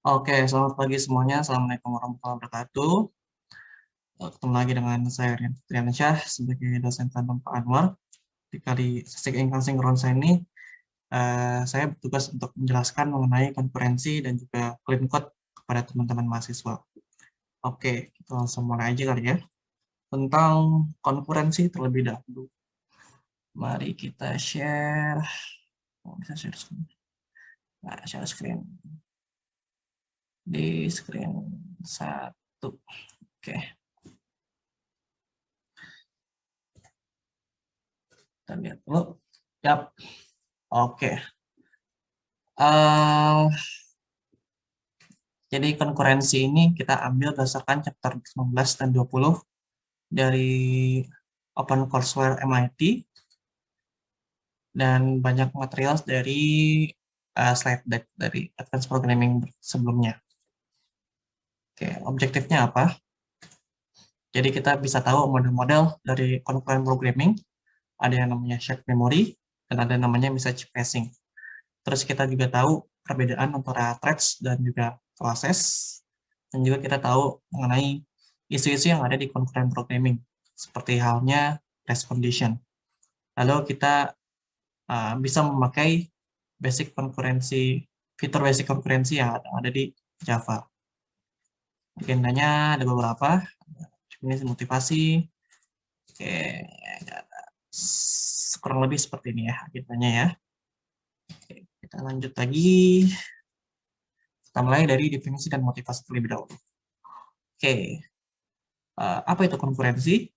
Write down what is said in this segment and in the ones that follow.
Oke, selamat pagi semuanya. Assalamualaikum warahmatullahi wabarakatuh. Ketemu lagi dengan saya Rian Fitriansyah sebagai dosen tandem Pak Anwar. Di kali sesi Inkonsinkronsa ini, saya bertugas untuk menjelaskan mengenai konferensi dan juga clean code kepada teman-teman mahasiswa. Oke, kita langsung mulai aja kali ya. Tentang konferensi terlebih dahulu. Mari kita share. Oh, bisa share screen. Nah, share screen. Di screen 1. Oke. Kita lihat dulu. Yap. Oke. Jadi konkurensi ini kita ambil berdasarkan chapter 19 dan 20 dari OpenCourseware MIT dan banyak material dari slide deck dari Advanced Programming sebelumnya. Oke, objektifnya apa? Jadi kita bisa tahu model-model dari concurrent programming, ada yang namanya shared memory, dan ada yang namanya message passing. Terus kita juga tahu perbedaan antara threads dan juga proses, dan juga kita tahu mengenai isu-isu yang ada di concurrent programming, seperti halnya race condition. Lalu kita bisa memakai basic konkurensi, fitur basic konkurensi yang ada di Java. Agendanya ada beberapa, ini motivasi, oke, kurang lebih seperti ini ya agendanya ya. Oke, kita lanjut lagi. Kita mulai dari definisi dan motivasi terlebih dahulu. Oke, apa itu konkurensi?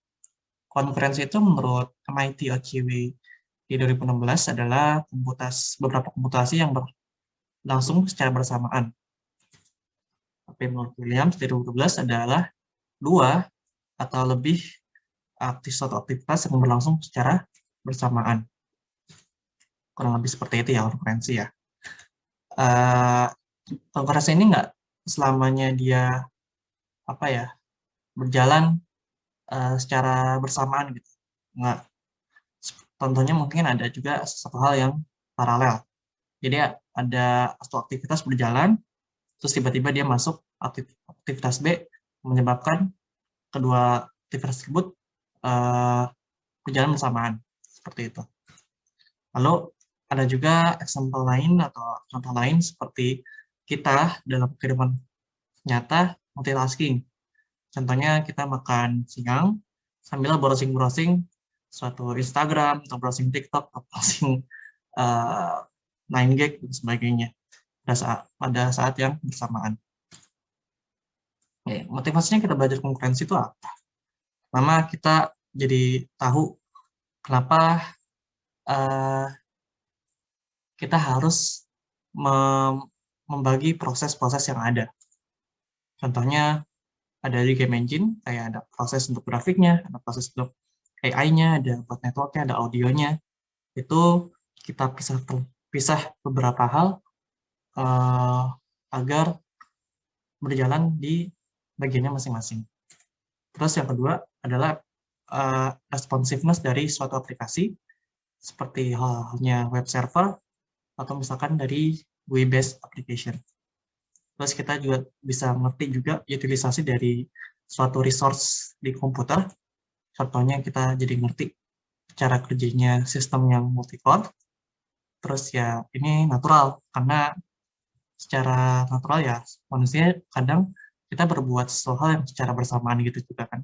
Konkurensi itu menurut MIT OCW di 2016 adalah beberapa komputasi yang berlangsung secara bersamaan. Tapi menurut Williams di 2012 adalah dua atau lebih suatu aktivitas yang berlangsung secara bersamaan. Kurang lebih seperti itu ya konkurensi ya. Konkurensi ini nggak selamanya dia berjalan secara bersamaan gitu. Nggak. Contohnya mungkin ada juga sesuatu hal yang paralel. Jadi ada suatu aktivitas berjalan, terus tiba-tiba dia masuk aktivitas B, menyebabkan kedua aktivitas tersebut berjalan bersamaan. Seperti itu. Lalu ada juga example lain atau contoh lain seperti kita dalam kehidupan nyata multitasking. Contohnya kita makan siang sambil browsing-browsing suatu Instagram atau browsing TikTok atau browsing 9gag dan sebagainya pada saat yang bersamaan. Motivasinya kita belajar konkurensi itu apa? Pertama, kita jadi tahu kenapa kita harus membagi proses-proses yang ada. Contohnya ada di game engine, kayak ada proses untuk grafiknya, ada proses untuk AI-nya, ada buat networknya, ada audionya. Itu kita pisah beberapa hal agar berjalan di bagiannya masing-masing. Terus yang kedua adalah responsiveness dari suatu aplikasi, seperti halnya web server, atau misalkan dari GUI-based application. Terus kita juga bisa ngerti juga utilisasi dari suatu resource di komputer. Contohnya kita jadi ngerti cara kerjanya sistem yang multi-core. Terus ya ini natural, karena secara natural ya manusia kadang kita berbuat sesuatu hal yang secara bersamaan gitu juga kan.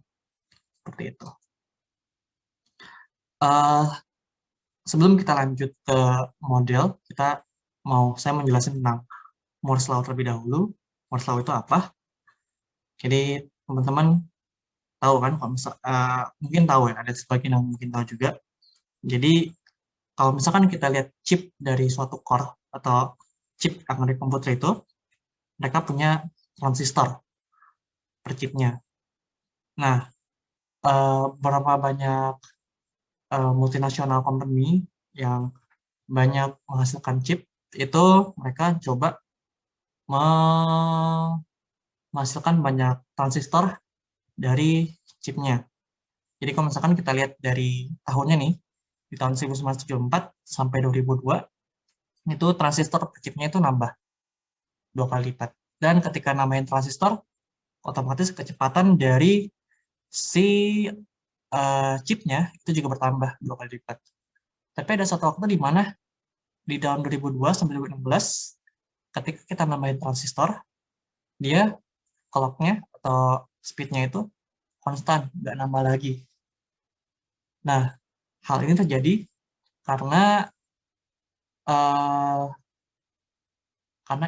Seperti itu. Sebelum kita lanjut ke model, saya menjelaskan tentang Moore's Law terlebih dahulu. Moore's Law itu apa? Jadi teman-teman tahu kan, mungkin tahu ya, ada sebagian yang mungkin tahu juga. Jadi kalau misalkan kita lihat chip dari suatu core atau chip yang ada di komputer itu, mereka punya transistor per chipnya. Nah, berapa banyak multinasional company yang banyak menghasilkan chip, itu mereka coba menghasilkan banyak transistor dari chipnya. Jadi kalau misalkan kita lihat dari tahunnya nih, di tahun 1974 sampai 2002, itu transistor per chipnya itu nambah 2 kali lipat. Dan ketika namain transistor, otomatis kecepatan dari si chipnya itu juga bertambah 2 kali lipat. Tapi ada satu waktu di mana di tahun 2002 sampai 2016, ketika kita nambahin transistor, dia clock-nya atau speed-nya itu konstan, nggak nambah lagi. Nah, hal ini terjadi karena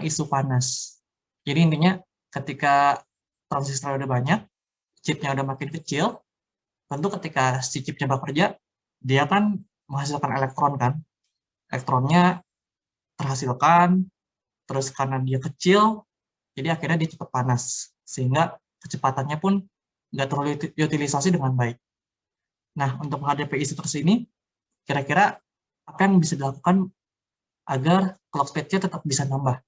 isu panas. Jadi intinya ketika transistor udah banyak, chipnya udah makin kecil, tentu ketika si chipnya bekerja, dia kan menghasilkan elektron kan. Elektronnya terhasilkan, terus karena dia kecil, jadi akhirnya dia cepat panas. Sehingga kecepatannya pun nggak terutilisasi dengan baik. Nah, untuk menghadapi isu tersini, kira-kira apa yang bisa dilakukan agar clock speed-nya tetap bisa nambah?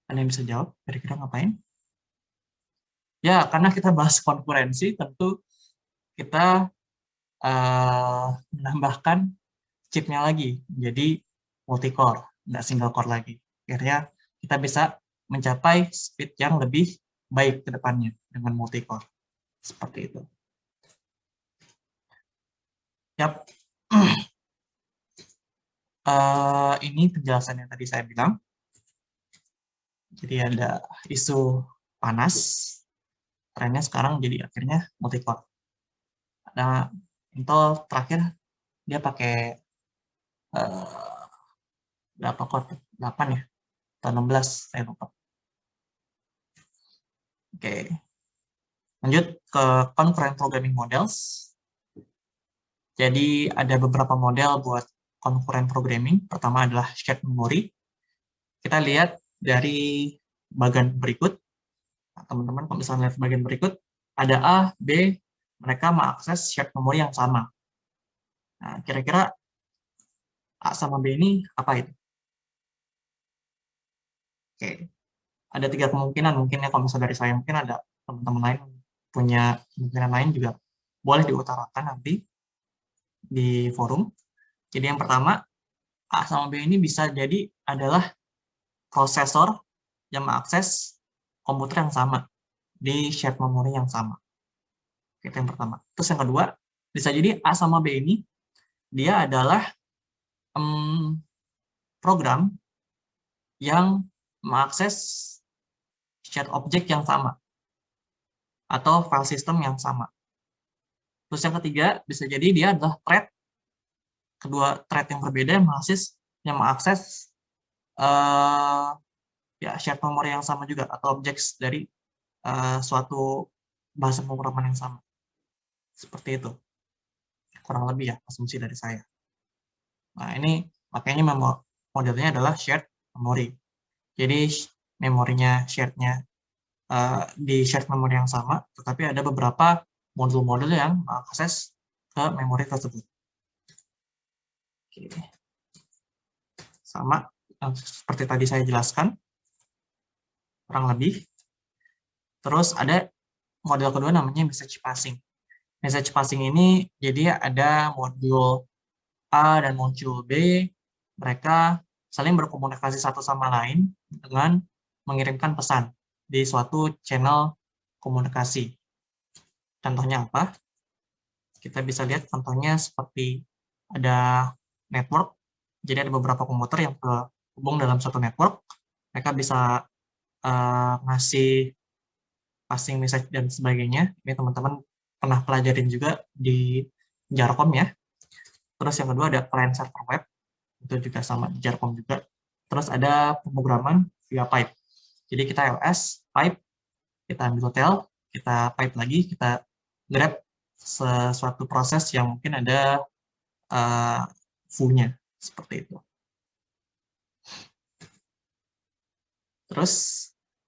Ada yang bisa jawab? Kira-kira ngapain? Ya, karena kita bahas konkurensi, tentu kita menambahkan chipnya lagi, jadi multi-core, nggak single core lagi. Akhirnya kita bisa mencapai speed yang lebih baik ke depannya dengan multi-core. Seperti itu. Yap. Ini penjelasan yang tadi saya bilang. Jadi ada isu panas, trennya sekarang jadi akhirnya multi-core. Ada Intel terakhir dia pakai berapa core? 8 ya? Atau 16, saya lupa. Oke. Lanjut ke concurrent programming models. Jadi ada beberapa model buat concurrent programming. Pertama adalah shared memory. Kita lihat dari bagian berikut. Teman-teman kalau misalnya lihat bagian berikut, ada A, B, mereka mengakses shared memory yang sama. Nah, kira-kira A sama B ini apa itu? Oke, ada 3 kemungkinan. Mungkin ya kalau misalnya dari saya, mungkin ada teman-teman lain punya kemungkinan lain juga boleh diutarakan nanti di forum. Jadi yang pertama, A sama B ini bisa jadi adalah prosesor yang mengakses komputer yang sama di shared memory yang sama. Itu yang pertama. Terus yang kedua, bisa jadi A sama B ini dia adalah program yang mengakses shared object yang sama atau file system yang sama. Terus yang ketiga, bisa jadi dia adalah thread, kedua thread yang berbeda yang mengakses ya shared memory yang sama juga atau objects dari suatu bahasa pemrograman yang sama. Seperti itu. Kurang lebih ya asumsi dari saya. Nah, ini makanya modelnya adalah shared memory. Jadi memorinya shared-nya di shared memory yang sama, tetapi ada beberapa modul-modul yang mengakses ke memori tersebut. Oke. Sama seperti tadi saya jelaskan, kurang lebih. Terus ada model kedua namanya message passing. Message passing ini jadi ada modul A dan modul B, mereka saling berkomunikasi satu sama lain dengan mengirimkan pesan di suatu channel komunikasi. Contohnya apa? Kita bisa lihat contohnya seperti ada network, jadi ada beberapa komputer yang terhubung dalam suatu network, mereka bisa ngasih passing message dan sebagainya. Ini teman-teman pernah pelajarin juga di Jarcom ya. Terus yang kedua ada client server web, itu juga sama di Jarcom juga. Terus ada pemrograman via pipe. Jadi kita LS, pipe, kita ambil hotel, kita pipe lagi, kita grab sesuatu proses yang mungkin ada foo-nya, seperti itu. Terus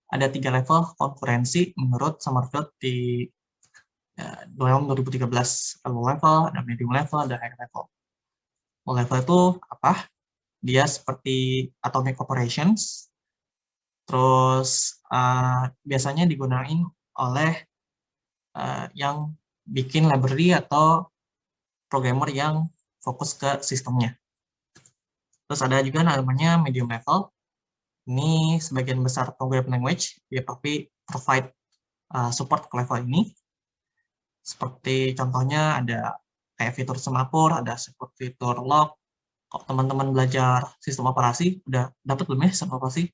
ada 3 level konkurensi menurut Summerfield di tahun 2013. Low level, ada medium level, ada high level. Low level itu apa? Dia seperti atomic operations, terus biasanya digunakan oleh yang bikin library atau programmer yang fokus ke sistemnya. Terus ada juga namanya medium level. Ini sebagian besar programming language dia provide support ke level ini. Seperti contohnya ada kayak fitur semaphore, ada support fitur log. Kalau teman-teman belajar sistem operasi, udah dapat belum ya sistem operasi?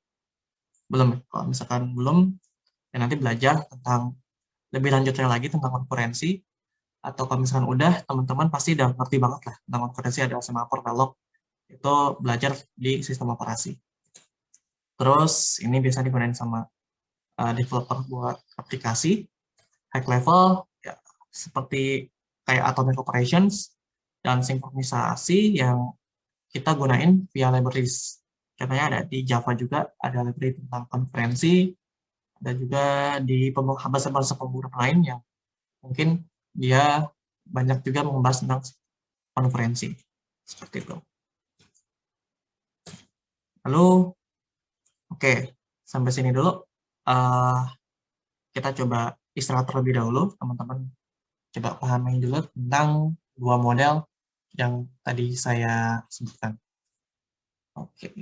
Belum ya? Kalau misalkan belum, ya nanti belajar tentang lebih lanjutnya lagi tentang konferensi. Atau kalau misalkan udah, teman-teman pasti udah ngerti banget lah tentang konferensi, ada semaphore, ada log. Itu belajar di sistem operasi. Terus ini biasa digunakan sama developer buat aplikasi high level ya, seperti kayak atomic operations dan sinkronisasi yang kita gunain via libraries. Contohnya ada di Java juga, ada library tentang konferensi, ada juga di bahasa-bahasa pemrograman lain yang mungkin dia banyak juga membahas tentang konferensi. Seperti itu. Lalu, oke, sampai sini dulu. Kita coba istirahat terlebih dahulu, teman-teman. Coba pahami dulu tentang dua model yang tadi saya sebutkan. Oke.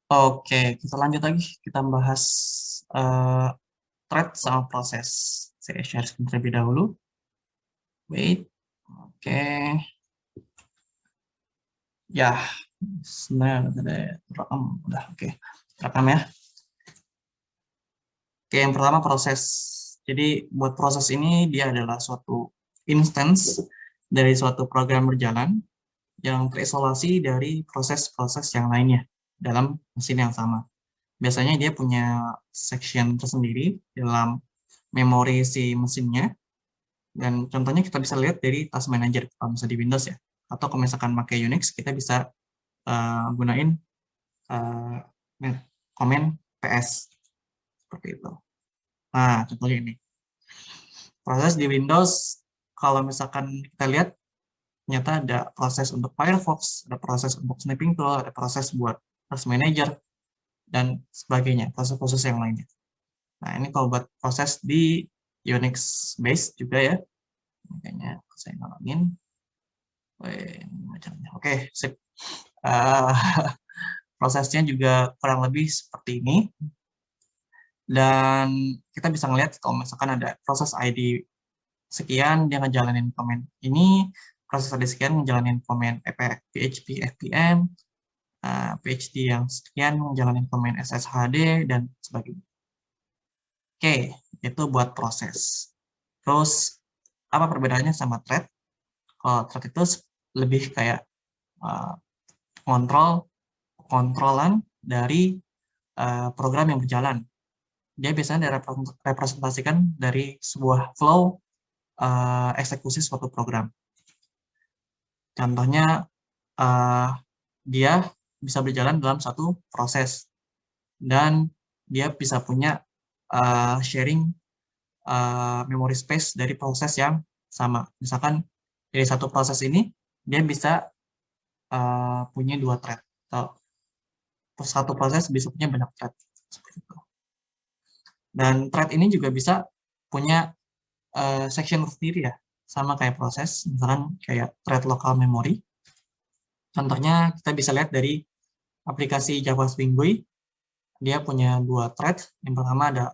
Oke, kita lanjut lagi. Kita bahas thread sama proses. Saya share screen terlebih dahulu. Wait. Oke. Ya, sebenarnya ada rekam. Udah, oke. Rekam ya. Oke, yang pertama proses. Jadi, buat proses ini, dia adalah suatu instance dari suatu program berjalan yang terisolasi dari proses-proses yang lainnya dalam mesin yang sama. Biasanya dia punya section tersendiri dalam memori si mesinnya, dan contohnya kita bisa lihat dari task manager kalau misalnya di Windows ya, atau kalau misalkan pakai Unix kita bisa gunain command ps seperti itu. Nah, contohnya ini proses di Windows, kalau misalkan kita lihat ternyata ada proses untuk Firefox, ada proses untuk Snapping Tool, ada proses buat task manager dan sebagainya, proses-proses yang lainnya. Nah, ini kalau buat proses di Unix base juga ya. Makanya saya ngalamin. Oke, sip. Prosesnya juga kurang lebih seperti ini. Dan kita bisa ngelihat kalau misalkan ada proses ID sekian, dia ngejalanin komen ini, proses ID sekian ngejalanin komen PHP FPM, PhD yang sekian ngejalanin komen SSHD, dan sebagainya. Oke, itu buat proses. Terus, apa perbedaannya sama thread? Kalau thread itu lebih kayak kontrolan dari program yang berjalan. Dia biasanya direpresentasikan dari sebuah flow eksekusi suatu program. Contohnya, dia bisa berjalan dalam satu proses, dan dia bisa punya sharing memory space dari proses yang sama. Misalkan dari satu proses ini, dia bisa punya dua thread. Atau satu proses bisa punya banyak thread. Seperti itu. Dan thread ini juga bisa punya section sendiri ya, sama kayak proses, misalkan kayak thread local memory. Contohnya kita bisa lihat dari aplikasi Java Spring Boot, dia punya dua thread. Yang pertama ada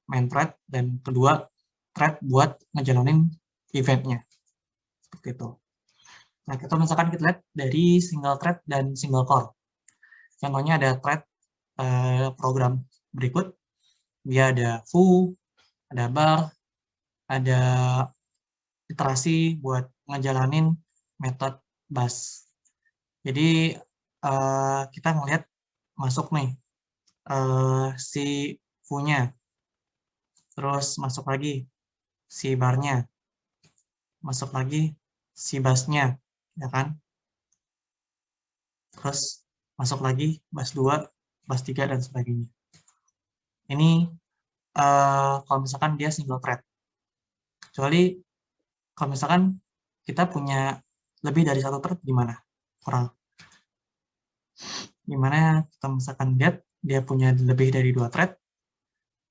main thread, dan kedua thread buat ngejalanin eventnya. Seperti itu. Nah, kita misalkan kita lihat dari single thread dan single core. Contohnya ada thread program berikut. Dia ada foo, ada bar, ada iterasi buat ngejalanin metode bus. Jadi kita ngelihat masuk nih si foo-nya, terus masuk lagi si bar-nya, masuk lagi si bus-nya, ya kan? Terus masuk lagi bus 2, bus 3, dan sebagainya. Ini kalau misalkan dia single thread. Kecuali kalau misalkan kita punya lebih dari satu thread, gimana? Gimana kita misalkan lihat dia punya lebih dari 2 thread.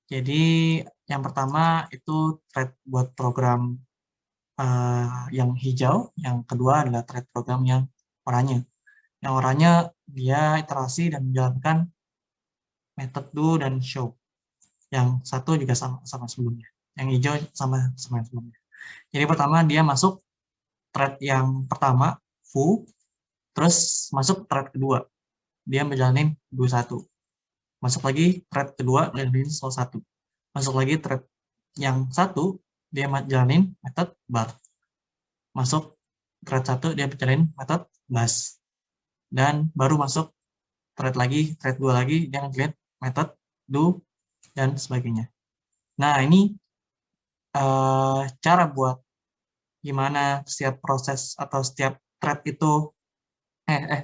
Jadi Yang pertama itu thread buat program yang hijau, yang kedua adalah thread program yang oranye. Yang oranye dia iterasi dan menjalankan method do dan show. Yang satu juga sama sebelumnya. Yang hijau sama yang sebelumnya. Jadi pertama dia masuk thread yang pertama foo, terus masuk thread kedua, dia menjalanin do 1. Masuk lagi thread kedua, jalanin show 1. Masuk lagi thread yang satu, dia jalanin method bar. Masuk thread 1, dia jalanin method bus. Dan baru masuk thread 2 lagi, dia ngejalanin method do, dan sebagainya. Nah, ini cara buat gimana setiap proses atau setiap thread itu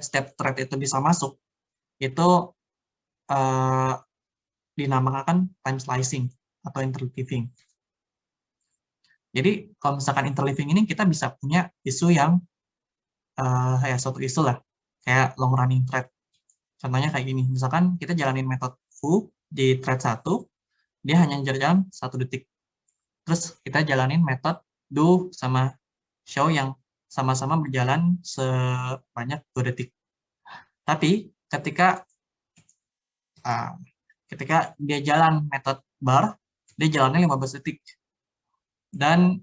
setiap thread itu bisa masuk, itu dinamakan time slicing atau interleaving. Jadi kalau misalkan interleaving ini kita bisa punya isu yang suatu isu lah, kayak long running thread. Contohnya kayak gini, misalkan kita jalanin metode foo di thread 1, dia hanya jalan 1 detik. Terus kita jalanin metode do sama show yang sama-sama berjalan sebanyak 2 detik. Tapi ketika dia jalan metode bar, dia jalannya 15 detik. Dan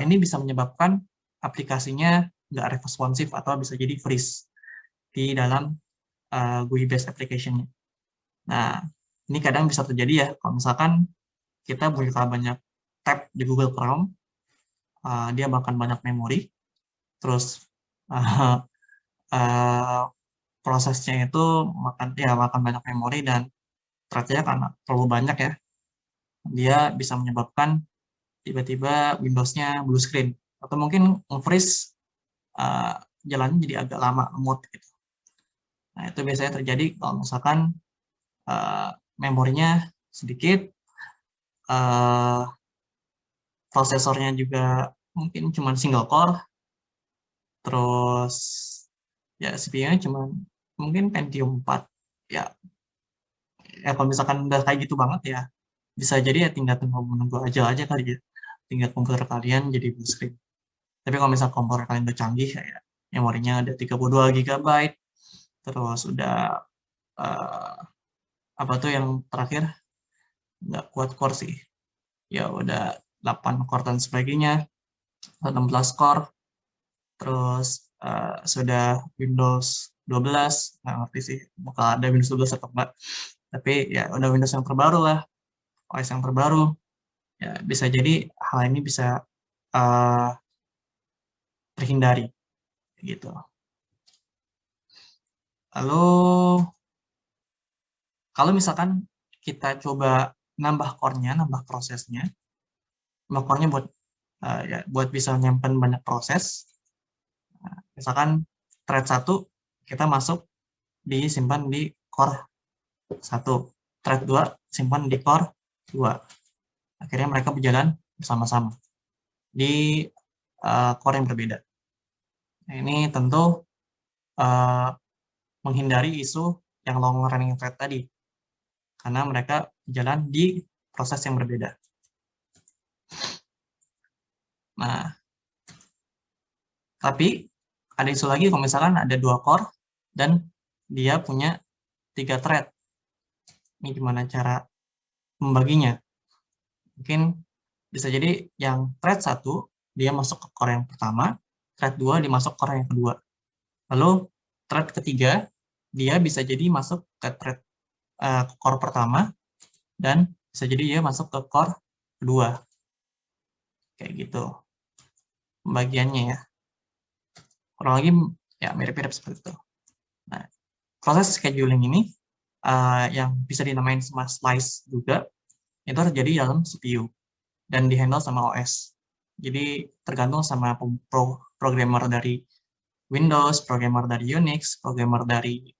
ini bisa menyebabkan aplikasinya nggak responsif atau bisa jadi freeze di dalam GUI-based application-nya. Nah, ini kadang bisa terjadi ya, kalau misalkan kita buka banyak tab di Google Chrome, dia makan banyak memori, terus prosesnya itu makan banyak memori, dan thread-nya karena terlalu banyak ya, dia bisa menyebabkan tiba-tiba Windows-nya blue screen, atau mungkin nge-freeze jalannya jadi agak lama, lemot gitu. Nah, itu biasanya terjadi kalau misalkan memorinya sedikit, prosesornya juga mungkin cuma single core, terus ya CPU-nya cuma mungkin Pentium 4. Ya kalau misalkan udah kayak gitu banget ya, bisa jadi ya tinggal menunggu aja kali ya, tinggal komputer kalian jadi blue screen. Tapi kalau misalkan komputer kalian udah canggih, ya memorinya ada 32 GB, terus udah apa tuh yang terakhir, nggak kuat core sih, ya udah 8 core dan sebagainya, 16 core, terus sudah Windows 12, nggak ngerti sih bakal ada Windows 12 atau enggak, tapi ya udah Windows yang terbaru lah, OS yang terbaru, ya bisa jadi hal ini bisa terhindari gitu. Lalu kalau misalkan kita coba nambah core-nya, nambah prosesnya, nambah core-nya buat bisa nyimpen banyak proses. Nah, misalkan thread 1 kita masuk disimpan di core 1, thread 2 simpan di core 2. Akhirnya mereka berjalan bersama-sama di core yang berbeda. Nah, ini tentu menghindari isu yang long running thread tadi, karena mereka jalan di proses yang berbeda. Nah, tapi ada isu lagi kalau misalkan ada 2 core dan dia punya 3 thread. Ini gimana cara membaginya? Mungkin bisa jadi yang thread 1 dia masuk ke core yang pertama, thread 2 dia masuk ke core yang kedua. Lalu thread ketiga dia bisa jadi masuk ke core pertama, dan bisa jadi dia masuk ke core kedua. Kayak gitu pembagiannya ya. Kurang lagi ya mirip-mirip seperti itu. Nah, proses scheduling ini yang bisa dinamain slice juga, itu terjadi dalam CPU dan dihandle sama OS. Jadi tergantung sama programmer dari Windows, programmer dari Unix, programmer dari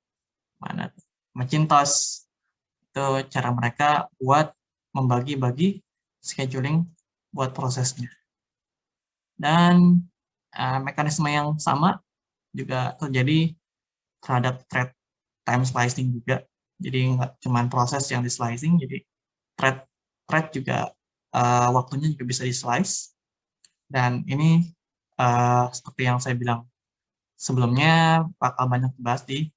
Macintosh. Itu cara mereka buat membagi-bagi scheduling buat prosesnya. Dan mekanisme yang sama juga terjadi terhadap thread time slicing juga. Jadi nggak cuma proses yang di slicing, jadi thread thread juga waktunya juga bisa di slice, dan ini seperti yang saya bilang sebelumnya bakal banyak dibahas di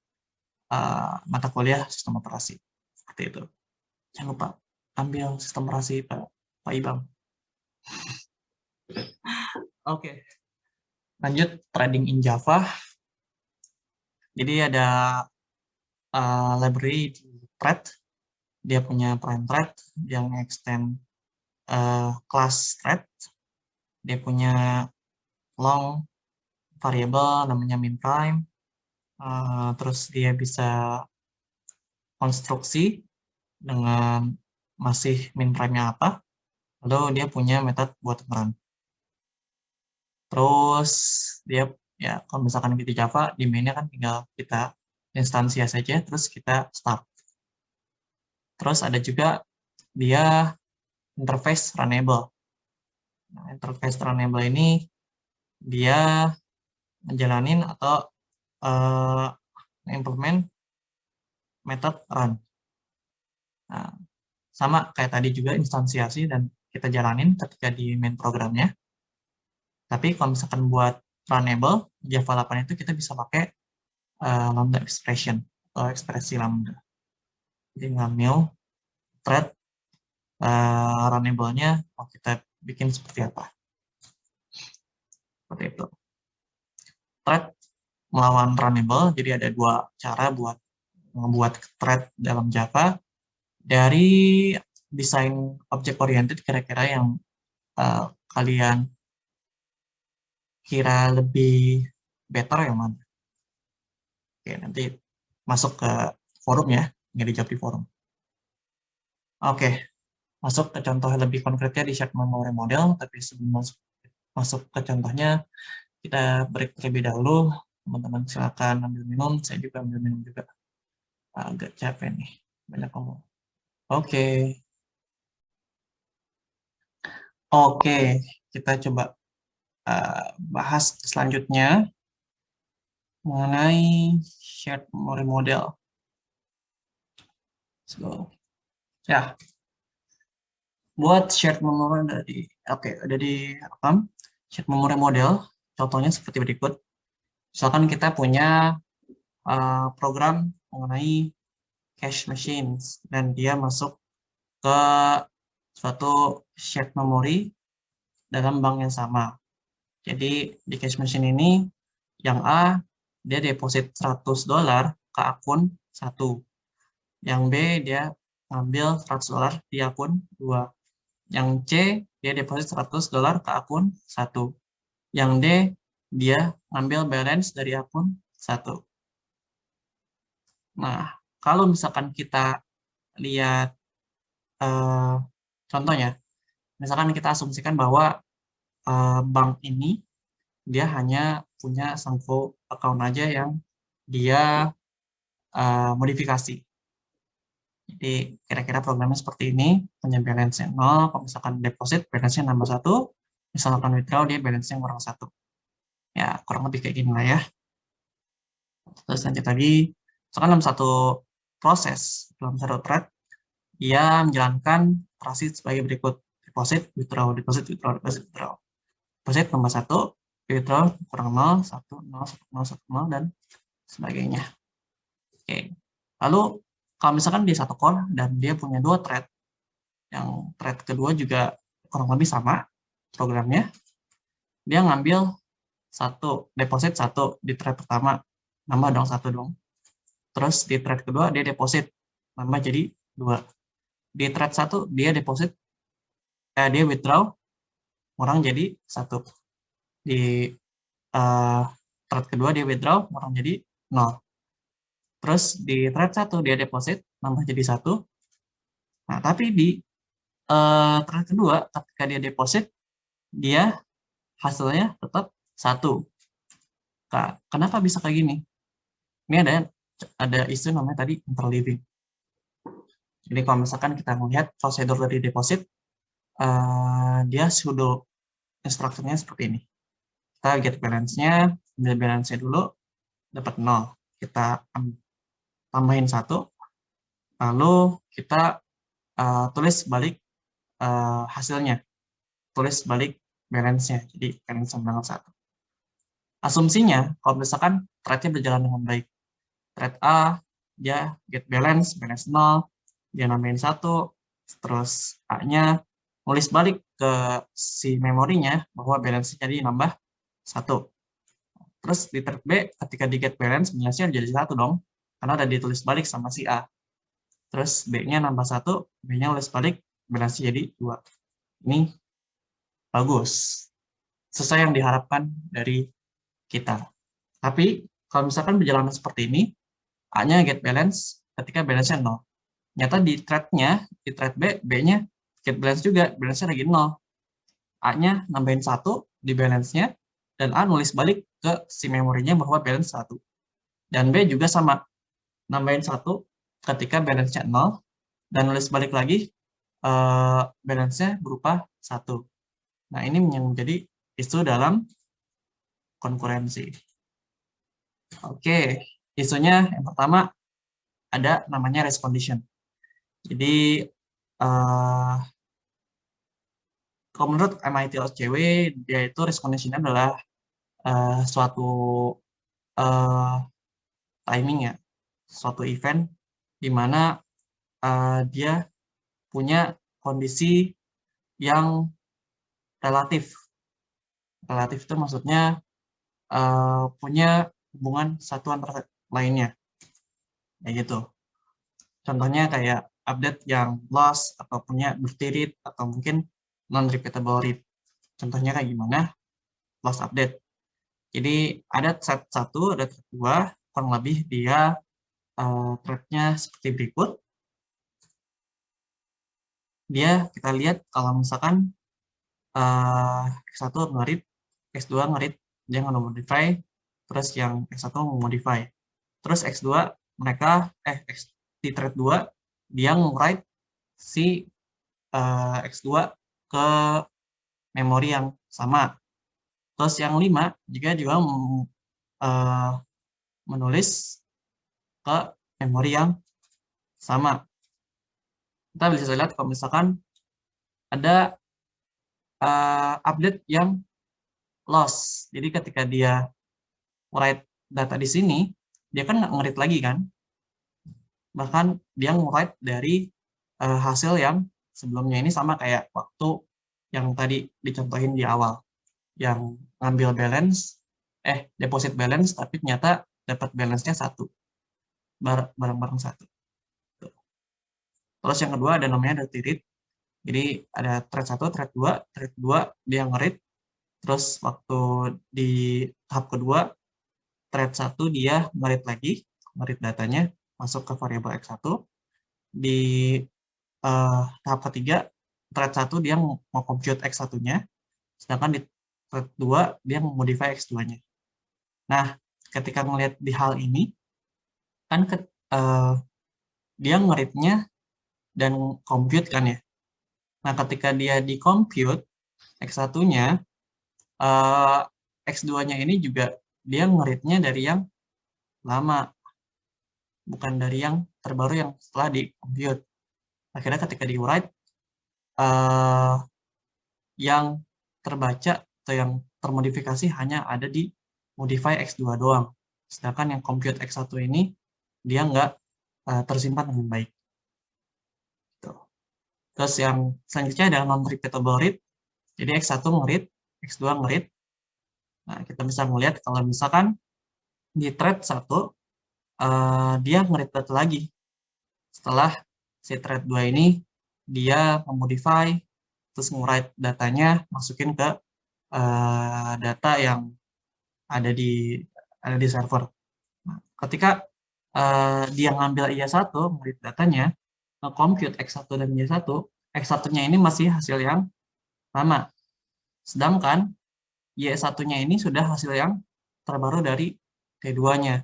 mata kuliah sistem operasi seperti itu. Jangan lupa ambil sistem operasi Pak Ibang. Oke, lanjut trading in Java. Jadi ada library di thread, dia punya prime thread yang extend class thread, dia punya long variable namanya min prime, terus dia bisa konstruksi dengan masih min prime-nya apa, lalu dia punya metode buat run. Terus dia ya kalau misalkan di Java di mainnya kan tinggal kita instansia saja terus kita start. Terus ada juga dia interface runnable. Nah, interface runnable ini dia menjalanin atau implement method run. Nah, sama kayak tadi juga instansiasi dan kita jalanin ketika di main programnya. Tapi kalau misalkan buat runnable, Java 8 itu kita bisa pakai lambda expression atau ekspresi lambda. Jadi ngambil thread runnable-nya mau kita bikin seperti apa. Seperti itu. Thread melawan runnable, jadi ada dua cara buat membuat thread dalam Java. Dari desain object oriented kira-kira yang kalian kira lebih better yang mana? Oke, nanti masuk ke forum ya, nggak dijawab di forum. Oke, masuk ke contoh lebih konkretnya di shared memory model, tapi sebelum masuk ke contohnya, kita break terlebih dahulu. Teman-teman silakan ambil minum, saya juga ambil minum juga. Agak capek nih, banyak ngomong. Oke, kita coba bahas selanjutnya mengenai shared memory model. So, ya, buat shared memory ada di shared memory model. Contohnya seperti berikut. Misalkan kita punya program mengenai cache machines dan dia masuk ke suatu shared memory dalam bank yang sama. Jadi di cache machine ini yang A dia deposit $100 ke akun 1. Yang B dia ngambil $100 di akun 2. Yang C dia deposit $100 ke akun 1. Yang D dia ngambil balance dari akun 1. Nah, kalau misalkan kita lihat contohnya, misalkan kita asumsikan bahwa bank ini dia hanya punya Sanfo account aja yang dia modifikasi. Jadi kira-kira programnya seperti ini, punya balance-nya 0, kalau misalkan deposit balance-nya nambah 1, misalkan withdraw dia balance-nya kurang 1. Ya, kurang lebih kayak gini lah ya. Terus lanjut lagi, misalkan dalam satu proses, dalam satu thread, dia menjalankan operasi sebagai berikut. Deposit, withdraw, deposit, withdraw, deposit, withdraw. Deposit nomor 1, withdraw kurang 0, 1, 0, 1, 0, 1, 0, dan sebagainya. Oke. Lalu, kalau misalkan dia satu core dan dia punya 2 thread, yang thread kedua juga kurang lebih sama programnya, dia ngambil deposit 1 di thread pertama, nambah dong 1 dong. Terus di thread kedua dia deposit, nambah jadi 2. Di thread 1 dia deposit, dia withdraw, kurang jadi 1. Di thread kedua dia withdraw, kurang jadi 0. Terus di thread 1 dia deposit, nambah jadi 1. Nah, tapi di thread kedua, ketika dia deposit, dia hasilnya tetap 1. Kenapa bisa kayak gini? Ini ada isu namanya tadi interleaving. Jadi kalau misalkan kita melihat prosedur dari deposit, dia pseudo instructionnya seperti ini. Kita get balance-nya, ambil balance-nya dulu, dapat 0. Kita tambahin 1, lalu kita tulis balik hasilnya, tulis balik balance-nya, jadi balance sama dengan 1. Asumsinya, kalau misalkan thread-nya berjalan dengan baik, thread A, dia get balance 0, dia nambahin 1, terus A-nya nulis balik ke si memorinya bahwa balance-nya jadi nambah 1. Terus di thread B, ketika di get balance, balance-nya jadi 1 dong, karena udah ditulis balik sama si A. Terus B-nya nambah 1, B-nya nulis balik, balance-nya jadi 2. Ini bagus, sesuai yang diharapkan dari kita. Tapi, kalau misalkan berjalan seperti ini, A-nya get balance ketika balance-nya 0. Nyata di thread-nya, di thread B, B-nya get balance juga, balance-nya lagi 0. A-nya nambahin 1 di balance-nya, dan A nulis balik ke si memorinya bahwa balance 1. Dan B juga sama, nambahin 1 ketika balance-nya 0, dan nulis balik lagi balance-nya berupa 1. Nah, ini yang menjadi isu dalam konkurensi. Oke, isunya yang pertama ada namanya race condition. Jadi, kalau menurut MIT OSCW, dia itu race condition adalah suatu timing ya, suatu event di mana dia punya kondisi yang relatif. Relatif itu maksudnya punya hubungan satu antara lainnya, kayak gitu. Contohnya kayak update yang loss, atau punya dirty read, atau mungkin non-repeatable read. Contohnya kayak gimana? Loss update. Jadi ada thread 1, ada thread 2, kurang lebih dia thread-nya seperti berikut. Dia kita lihat kalau misalkan X1 nge-read, X2 nge-read, dia nge-modify, terus yang X1 modify. Terus X2 mereka di thread 2 dia nge-write si X2 ke memori yang sama. Terus yang 5 juga menulis ke memori yang sama. Kita bisa lihat kalau misalkan ada update yang loss. Jadi ketika dia write data di sini, dia kan nggak nge-read lagi kan. Bahkan dia nge-write dari hasil yang sebelumnya. Ini sama kayak waktu yang tadi dicontohin di awal. Yang ngambil balance, deposit balance, tapi ternyata dapat balance-nya 1. Bareng-bareng 1. Terus yang kedua ada namanya dirty read. Jadi ada thread 1, thread 2 dia nge-read. Terus waktu di tahap kedua, thread 1 dia nge-read lagi, nge-read datanya, masuk ke variabel X1. Di tahap ketiga, thread 1 dia mau compute X1-nya, sedangkan di thread 2 dia mau modify X2-nya. Nah, ketika melihat di hal ini, kan dia nge-read-nya dan compute kan ya. Nah, ketika dia di compute X1-nya, X2-nya ini juga dia nge-read-nya dari yang lama, bukan dari yang terbaru yang setelah di compute. Akhirnya ketika di write, yang terbaca atau yang termodifikasi hanya ada di modify X2 doang. Sedangkan yang compute X1 ini dia nggak tersimpan dengan baik. Gitu. Terus yang selanjutnya ada non-repeatable read. Jadi X1 nge-read, X2 nge-read. Nah, kita bisa melihat kalau misalkan di thread 1, dia nge-read data lagi. Setelah si thread 2 ini, dia memodify, terus nge-write datanya, masukin ke data yang ada di server. Nah, ketika dia ngambil I1, nge-read datanya, nge-compute X1 dan Y1, X1-nya ini masih hasil yang lama. Sedangkan Y1-nya ini sudah hasil yang terbaru dari T2-nya.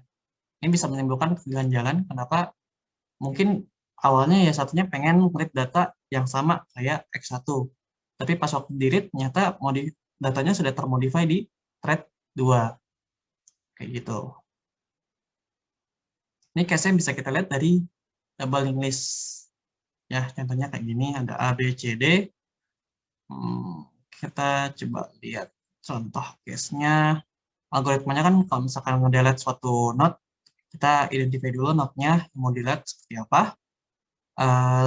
Ini bisa menimbulkan keganjalan kenapa mungkin awalnya Y1-nya pengen nge-read data yang sama kayak X1. Tapi pas waktu di-read, ternyata datanya sudah termodify di thread 2. Kayak gitu. Ini case-nya bisa kita lihat dari double linked list. Ya, contohnya kayak gini, ada A, B, C, D. Kita coba lihat contoh case-nya. Algoritmanya kan kalau misalkan mau delete suatu node, kita identify dulu node-nya mau delete seperti apa,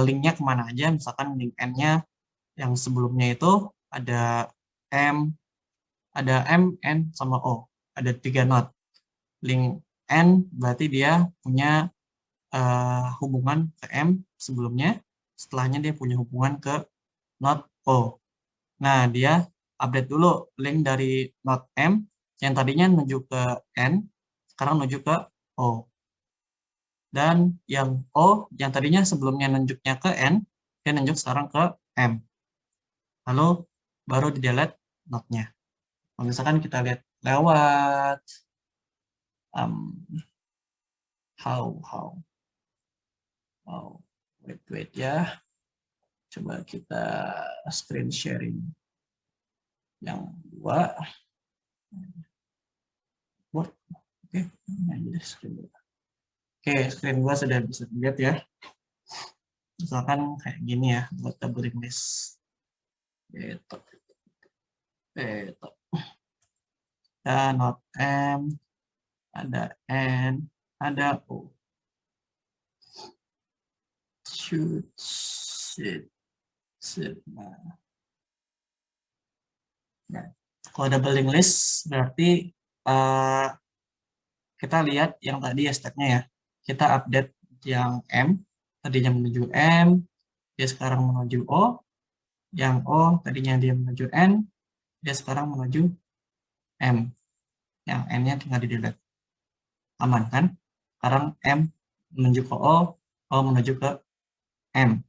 link-nya kemana aja, misalkan link N-nya yang sebelumnya itu ada M, N, sama O. Ada 3 node. Link N berarti dia punya hubungan ke M sebelumnya, setelahnya dia punya hubungan ke node O. Nah, dia update dulu link dari node M yang tadinya menuju ke N, sekarang menuju ke O. Dan yang O, yang tadinya sebelumnya nunjuknya ke N, dia nunjuk sekarang ke M. Lalu baru di delete node-nya. Kalau misalkan kita lihat lewat wait ya. Coba kita screen sharing yang 2. Oke, ini aja screen 2. Oke, screen 2 sudah bisa dilihat ya. Misalkan kayak gini ya, buat doubling list. Gitu. Ada node M, ada N, ada O. Nah, kalau doubling list berarti kita lihat yang tadi ya stepnya ya. Kita update yang M, tadinya menuju M, dia sekarang menuju O. Yang O tadinya dia menuju N, dia sekarang menuju M. Yang N-nya tinggal di delete. Aman kan? Sekarang M menuju ke O menuju ke M.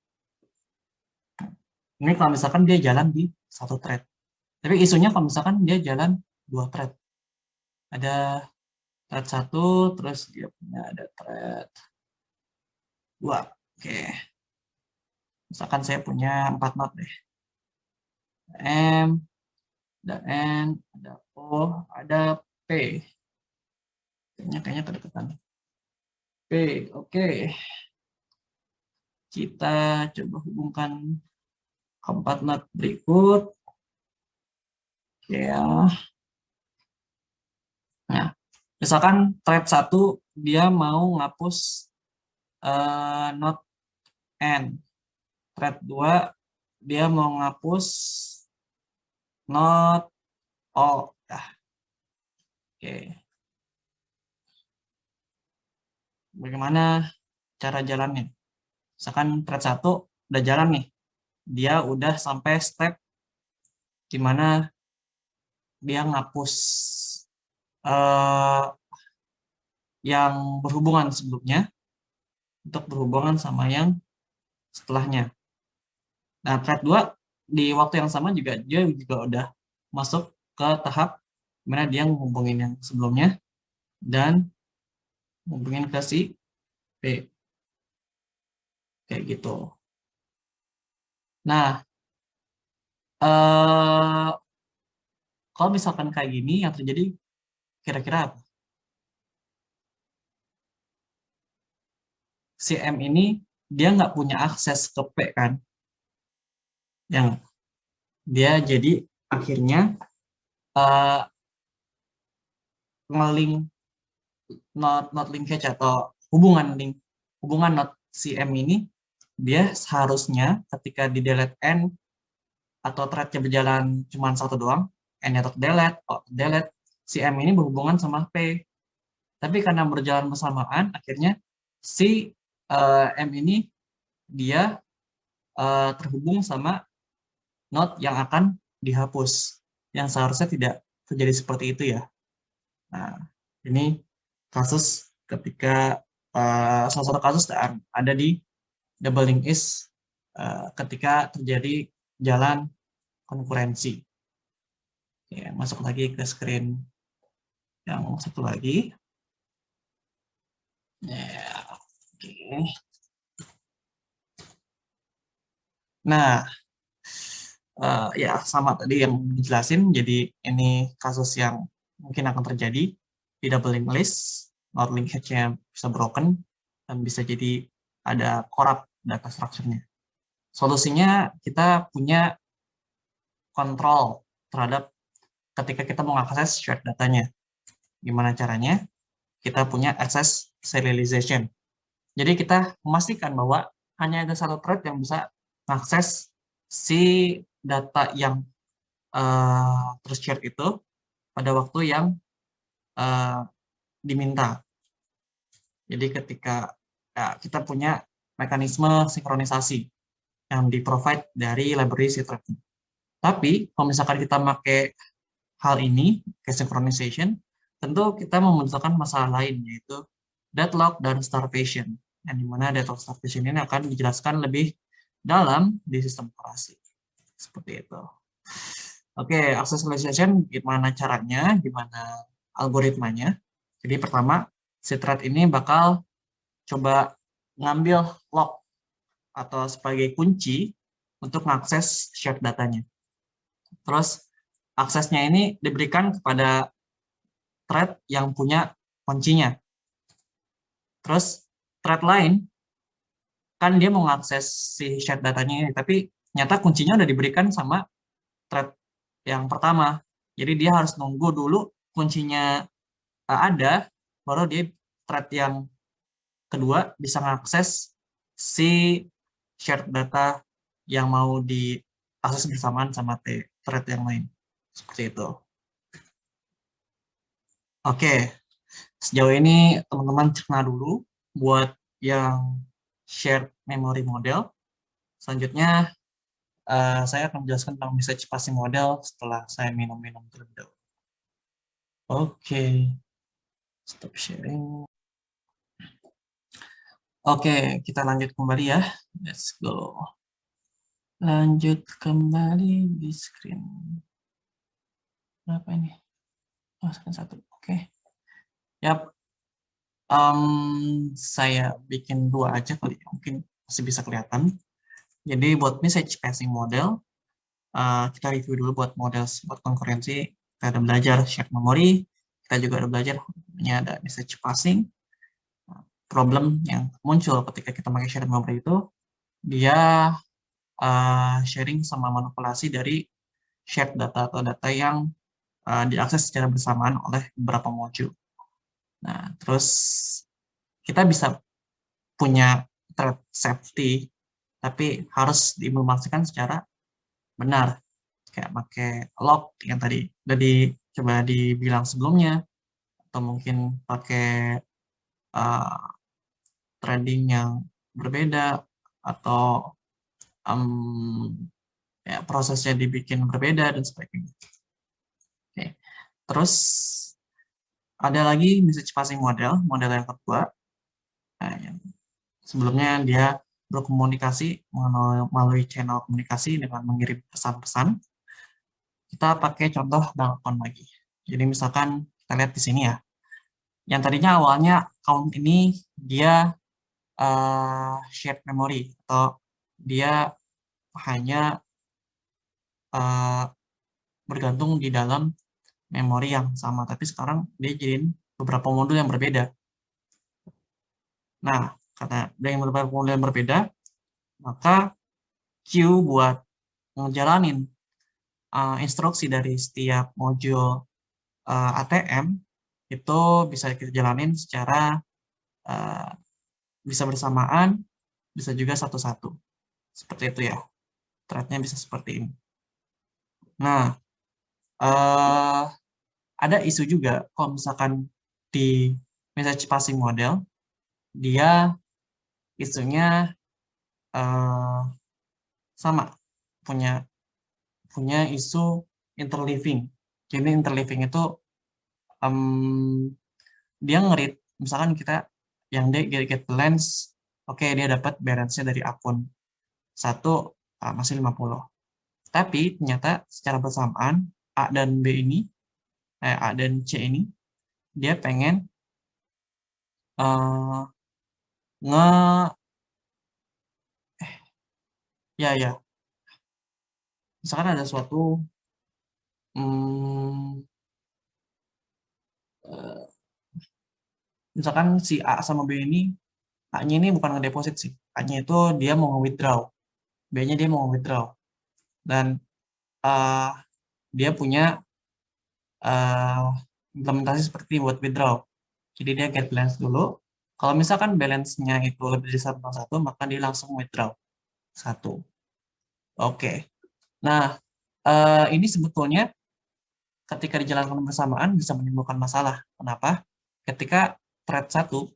Ini kalau misalkan dia jalan di satu thread. Tapi isunya kalau misalkan dia jalan 2 thread. Ada thread 1, terus dia punya ada thread 2. Oke. Misalkan saya punya 4 node deh. M, ada N, ada O, ada P. Kayaknya kedekatan. P, oke. Kita coba hubungkan keempat node berikut. Ya. Nah, misalkan thread 1 dia mau ngapus node N. Thread 2 dia mau ngapus node O. Nah, oke. Bagaimana cara jalannya? Misalkan thread 1 udah jalan nih. Dia udah sampai step di mana dia ngapus yang berhubungan sebelumnya untuk berhubungan sama yang setelahnya. Nah, thread 2 di waktu yang sama juga dia juga udah masuk ke tahap mana dia menghubungin yang sebelumnya dan menghubungin ke si P. Kayak gitu. Nah, kalau misalkan kayak gini yang terjadi kira-kira apa? Si M ini dia nggak punya akses ke P kan? Yang dia jadi akhirnya nge-link not linkage atau hubungan not si M ini dia seharusnya ketika di delete N atau threadnya berjalan cuma satu doang, N-nya delete, si M ini berhubungan sama P. Tapi karena berjalan bersamaan, akhirnya si M ini dia terhubung sama node yang akan dihapus, yang seharusnya tidak terjadi seperti itu ya. Nah, ini kasus ketika salah satu kasus ada di doubling is ketika terjadi jalan konkurensi. Oke, masuk lagi ke screen yang satu lagi. Ya, oke. Nah, ya sama tadi yang dijelasin. Jadi ini kasus yang mungkin akan terjadi di doubling list, node linkage-nya bisa broken dan bisa jadi ada corrupt data structure-nya. Solusinya kita punya kontrol terhadap ketika kita mau mengakses shared datanya. Gimana caranya? Kita punya access serialization. Jadi kita memastikan bahwa hanya ada satu thread yang bisa mengakses si data yang tershare itu pada waktu yang diminta. Jadi ketika kita punya mekanisme sinkronisasi yang di-provide dari library si thread. Tapi kalau misalkan kita pakai hal ini, kayak synchronization, tentu kita membutuhkan masalah lain, yaitu deadlock dan starvation. Yang dimana deadlock starvation ini akan dijelaskan lebih dalam di sistem operasi. Seperti itu. Oke, access serialization gimana caranya, gimana algoritmanya. Jadi pertama, si thread ini bakal coba ngambil lock atau sebagai kunci untuk mengakses shared datanya. Terus aksesnya ini diberikan kepada thread yang punya kuncinya. Terus thread lain kan dia mau mengakses si shared datanya ini, tapi ternyata kuncinya udah diberikan sama thread yang pertama. Jadi dia harus nunggu dulu kuncinya ada, baru dia thread yang kedua bisa mengakses si shared data yang mau diakses bersamaan sama thread yang lain. Seperti itu. Oke, sejauh ini teman-teman cerna dulu buat yang shared memory model. Selanjutnya saya akan menjelaskan tentang message passing model setelah saya minum-minum terlebih dahulu. Oke, stop sharing. Oke, kita lanjut kembali ya. Let's go. Lanjut kembali di screen. Berapa ini? Oh, screen 1. Oke. Yap. Saya bikin 2 aja kali. Mungkin masih bisa kelihatan. Jadi buat message passing model, kita review dulu buat model buat konkurensi. Kita ada belajar shared memory, kita juga ada belajar ini ada message passing. Problem yang muncul ketika kita pakai shared memory itu, dia sharing sama manipulasi dari shared data atau data yang diakses secara bersamaan oleh beberapa modul. Nah, terus kita bisa punya thread safety, tapi harus diimplementasikan secara benar. Kayak pakai lock yang tadi udah coba dibilang sebelumnya, atau mungkin pakai threading yang berbeda, atau ya, prosesnya dibikin berbeda, dan sebagainya. Oke. Terus ada lagi message passing model yang kedua. Nah, sebelumnya dia berkomunikasi melalui channel komunikasi dengan mengirim pesan-pesan. Kita pakai contoh Balkon lagi. Jadi misalkan kita lihat di sini ya. Yang tadinya awalnya account ini dia shared memory atau dia hanya bergantung di dalam memori yang sama, tapi sekarang dia jadiin beberapa modul yang berbeda. Nah, karena dengan beberapa modul yang berbeda, maka queue buat ngejalanin instruksi dari setiap modul ATM itu bisa kita jalanin secara bisa bersamaan, bisa juga satu-satu. Seperti itu ya. Thread-nya bisa seperti ini. Nah, ada isu juga kalau misalkan di message passing model, dia isunya sama, punya isu interleaving. Jadi interleaving itu dia ngerit, misalkan kita yang dia get balance, oke, dia dapat balance-nya dari akun 1 masih 50. Tapi ternyata secara bersamaan A dan B ini, A dan C ini, dia pengen ya, misalkan ada suatu misalkan si A sama B ini, A-nya ini bukan ngedeposit sih, A-nya itu dia mau nge-withdraw, B-nya dia mau nge-withdraw. Dan dia punya implementasi seperti buat withdraw. Jadi dia get balance dulu. Kalau misalkan balance-nya itu lebih dari 1,1, maka dia langsung withdraw 1. Oke. Nah, ini sebetulnya ketika dijalankan bersamaan bisa menimbulkan masalah. Kenapa? Ketika thread 1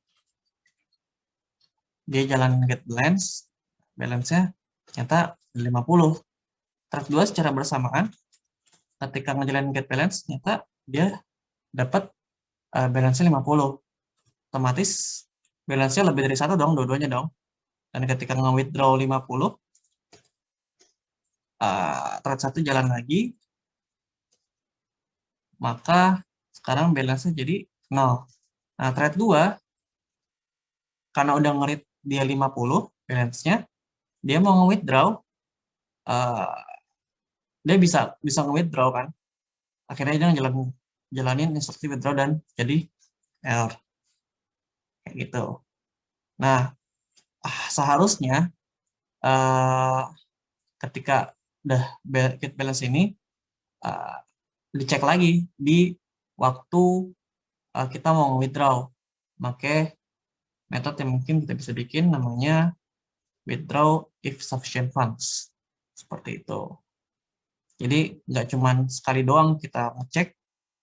dia jalan get balance-nya ternyata 50. Thread 2 secara bersamaan ketika ngejalanin get balance ternyata dia dapat balance-nya 50. Otomatis balance-nya lebih dari 1 dong, dua-duanya dong. Dan ketika nge-withdraw 50, thread 1 jalan lagi, maka sekarang balance-nya jadi 0. Nah, thread 2, karena udah nge-read dia 50 balance-nya, dia mau nge-withdraw, dia bisa nge-withdraw kan. Akhirnya dia jalanin instruksi withdraw dan jadi error. Kayak gitu. Nah, seharusnya ketika udah get balance ini, dicek lagi di waktu kita mau withdraw. Pakai metode yang mungkin kita bisa bikin namanya withdraw if sufficient funds. Seperti itu. Jadi nggak cuma sekali doang kita ngecek,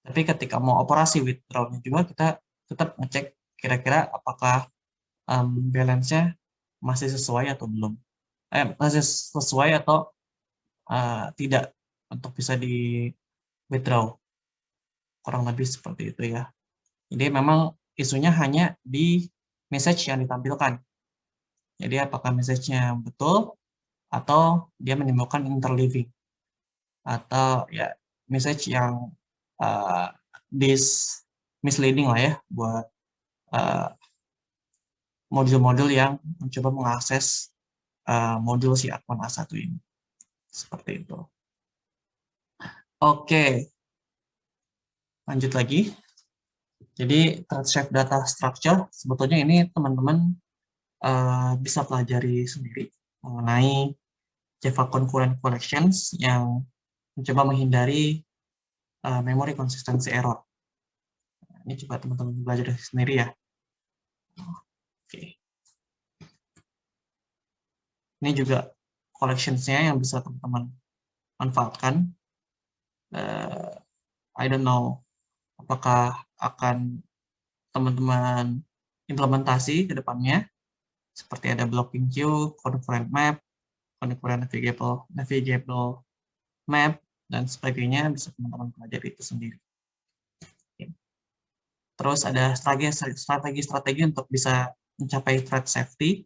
tapi ketika mau operasi withdraw-nya juga kita tetap ngecek kira-kira apakah balance-nya masih sesuai atau belum. Masih sesuai atau tidak untuk bisa di withdraw. Kurang lebih seperti itu ya. Jadi memang isunya hanya di message yang ditampilkan. Jadi apakah message-nya betul atau dia menimbulkan interleaving atau ya message yang misleading lah ya buat modul-modul yang mencoba mengakses modul si akun A1 ini. Seperti itu. Oke. Lanjut lagi. Jadi thread shape data structure sebetulnya ini teman-teman bisa pelajari sendiri mengenai Java Concurrent Collections yang mencoba menghindari memory consistency error. Ini coba teman-teman belajar sendiri ya. Oke. Ini juga collections-nya yang bisa teman-teman manfaatkan. I don't know apakah akan teman-teman implementasi ke depannya. Seperti ada blocking queue, concurrent map, concurrent navigable map, dan sebagainya bisa teman-teman pelajari itu sendiri. Terus ada strategi untuk bisa mencapai thread safety.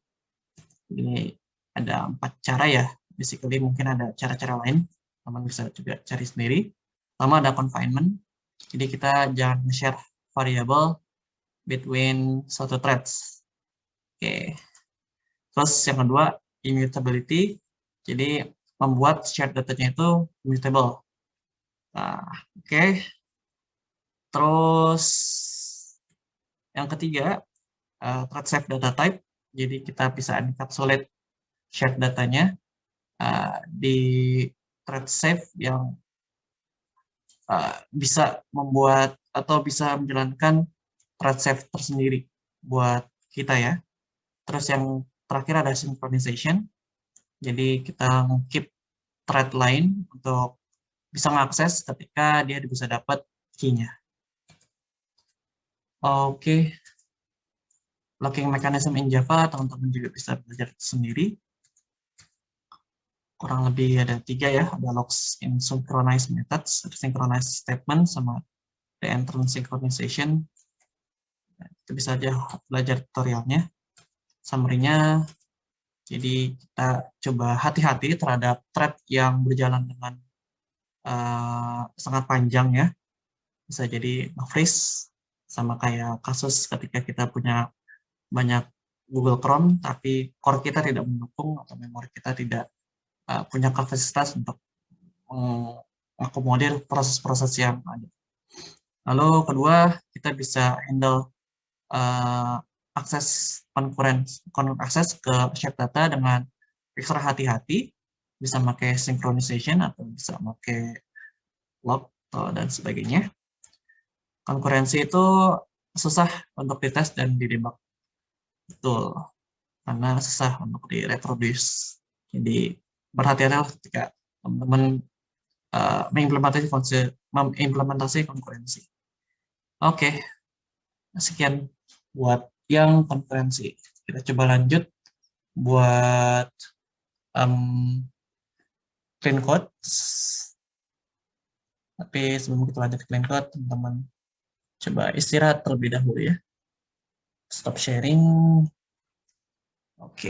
Ini ada 4 cara ya. Basically mungkin ada cara-cara lain. Teman bisa juga cari sendiri. Pertama ada confinement. Jadi kita jangan share variable between suatu threads. Oke. Terus yang kedua immutability. Jadi membuat shared datanya itu immutable. Nah, oke. Terus yang ketiga, thread safe data type. Jadi kita bisa encapsulate shared datanya di thread safe yang bisa membuat atau bisa menjalankan thread safe tersendiri buat kita ya. Terus yang terakhir ada synchronization. Jadi kita keep thread lain untuk bisa mengakses ketika dia bisa dapat key-nya. Oke. Locking mechanism in Java, teman-teman juga bisa belajar sendiri. Kurang lebih ada 3 ya, ada locks in synchronized methods, ada synchronized statement, sama the entrance synchronization. Itu bisa aja belajar tutorialnya. Summary-nya, jadi kita coba hati-hati terhadap thread yang berjalan dengan sangat panjang ya. Bisa jadi nge-freeze, sama kayak kasus ketika kita punya banyak Google Chrome, tapi core kita tidak mendukung atau memori kita tidak punya kapasitas untuk mengakomodir proses-proses yang ada. Lalu kedua, kita bisa handle akses concurrent akses ke shared data dengan ekstra hati-hati bisa pakai synchronization atau bisa pakai log dan sebagainya. Konkurensi itu susah untuk dites dan didebug. Betul, karena susah untuk direproduce. Jadi berhati-hatilah ketika teman-teman mengimplementasi konkurensi. Oke, sekian buat yang konkurensi. Kita coba lanjut buat clean code. Tapi sebelum kita lanjut ke clean code, teman-teman coba istirahat terlebih dahulu ya. Stop sharing. Oke.